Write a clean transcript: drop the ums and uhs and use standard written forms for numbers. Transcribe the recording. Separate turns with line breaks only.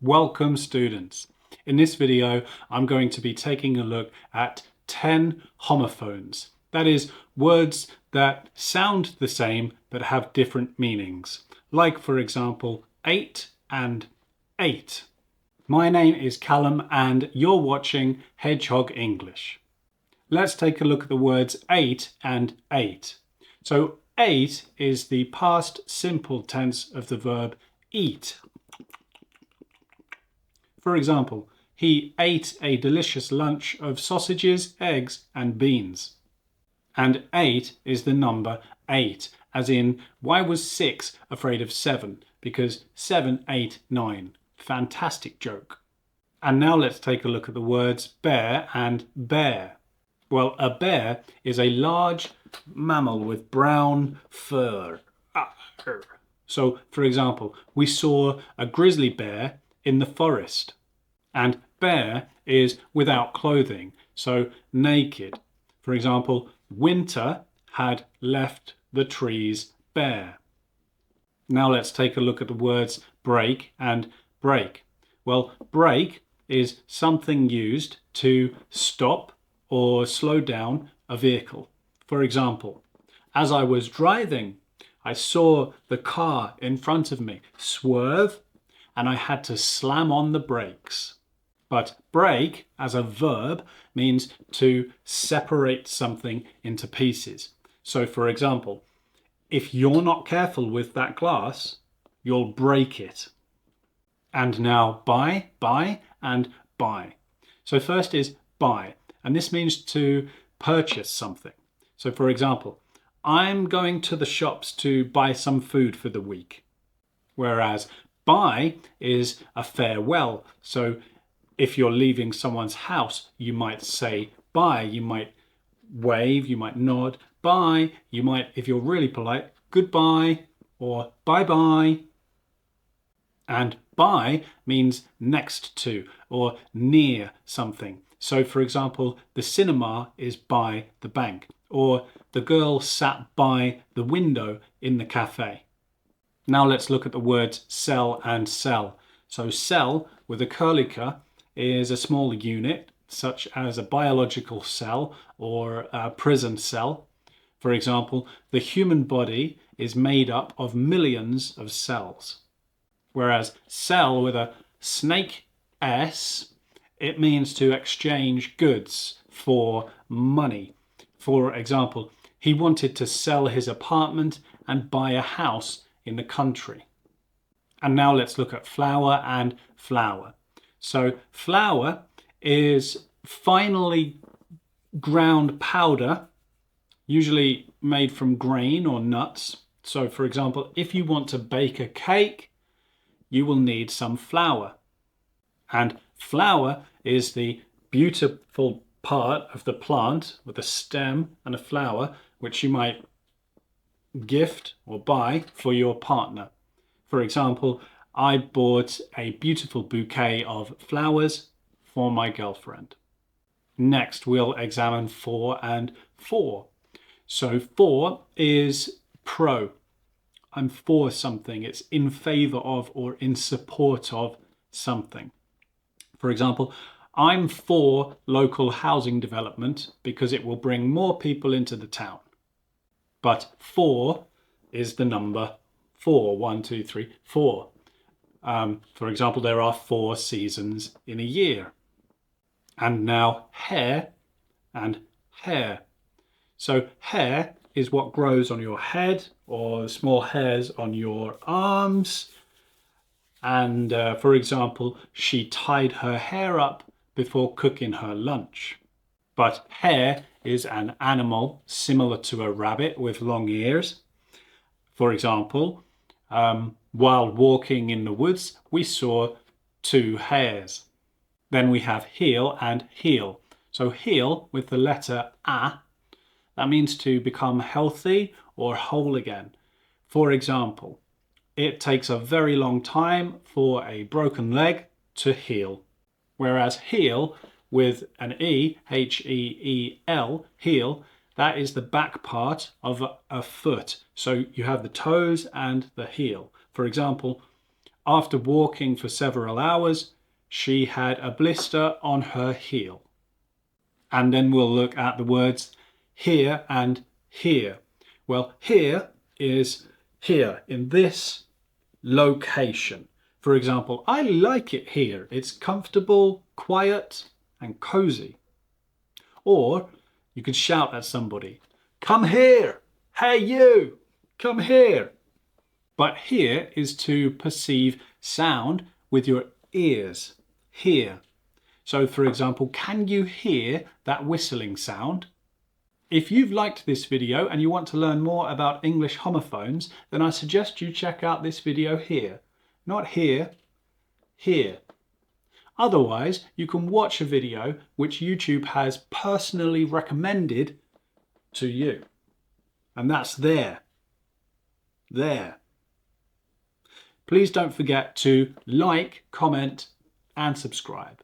Welcome students. In this video, I'm going to be taking a look at 10 homophones. That is, words that sound the same but have different meanings. Like, for example, 8 and 8. My name is Callum and you're watching Hedgehog English. Let's take a look at the words 8 and 8. So 8 is the past simple tense of the verb eat. For example, he ate a delicious lunch of sausages, eggs and beans. And 8 is the number 8, as in, why was 6 afraid of 7? Because 7, 8, 9. Fantastic joke. And now let's take a look at the words bear and bear. Well, a bear is a large mammal with brown fur. So, for example, we saw a grizzly bear in the forest. And bear is without clothing, so naked. For example, winter had left the trees bare. Now let's take a look at the words break and brake. Well, brake is something used to stop or slow down a vehicle. For example, as I was driving, I saw the car in front of me swerve and I had to slam on the brakes. But break, as a verb, means to separate something into pieces. So, for example, if you're not careful with that glass, you'll break it. And now buy, and buy. So first is buy, and this means to purchase something. So, for example, I'm going to the shops to buy some food for the week. Whereas buy is a farewell. So if you're leaving someone's house, you might say bye. You might wave, you might nod, bye. You might, if you're really polite, goodbye or bye-bye. And by means next to or near something. So, for example, the cinema is by the bank, or the girl sat by the window in the cafe. Now let's look at the words cell and cell. So cell with a curlicle is a small unit, such as a biological cell or a prison cell. For example, the human body is made up of millions of cells. Whereas cell with a snake S, it means to exchange goods for money. For example, he wanted to sell his apartment and buy a house in the country. And now let's look at flour and flour. So flour is finely ground powder, usually made from grain or nuts. So for example, if you want to bake a cake, you will need some flour. And flour is the beautiful part of the plant with a stem and a flower, which you might gift or buy for your partner. For example, I bought a beautiful bouquet of flowers for my girlfriend. Next, we'll examine for and for. So for is pro. I'm for something. It's in favor of or in support of something. For example, I'm for local housing development because it will bring more people into the town. But for is the number 4. 1, 2, 3, 4. For example, there are 4 seasons in a year. And now hair and hair. So hair is what grows on your head or small hairs on your arms. And for example, she tied her hair up before cooking her lunch. But hare is an animal similar to a rabbit with long ears. For example, while walking in the woods, we saw 2 hares. Then we have heel and heel. So heel with the letter A, that means to become healthy or whole again. For example, it takes a very long time for a broken leg to heal. Whereas heel with an E, H-E-E-L, heel, that is the back part of a foot. So you have the toes and the heel. For example, After walking for several hours, she had a blister on her heel. And then we'll look at the words here and here. Well, here is here in this location. For example, I like it here. It's comfortable, quiet, and cozy. Or you could shout at somebody, "Come here! Hey you! Come here!" But here is to perceive sound with your ears. Hear. So for example, can you hear that whistling sound? If you've liked this video and you want to learn more about English homophones, then I suggest you check out this video here. Not here, here. Otherwise, you can watch a video which YouTube has personally recommended to you. And that's there. There. Please don't forget to like, comment, and subscribe.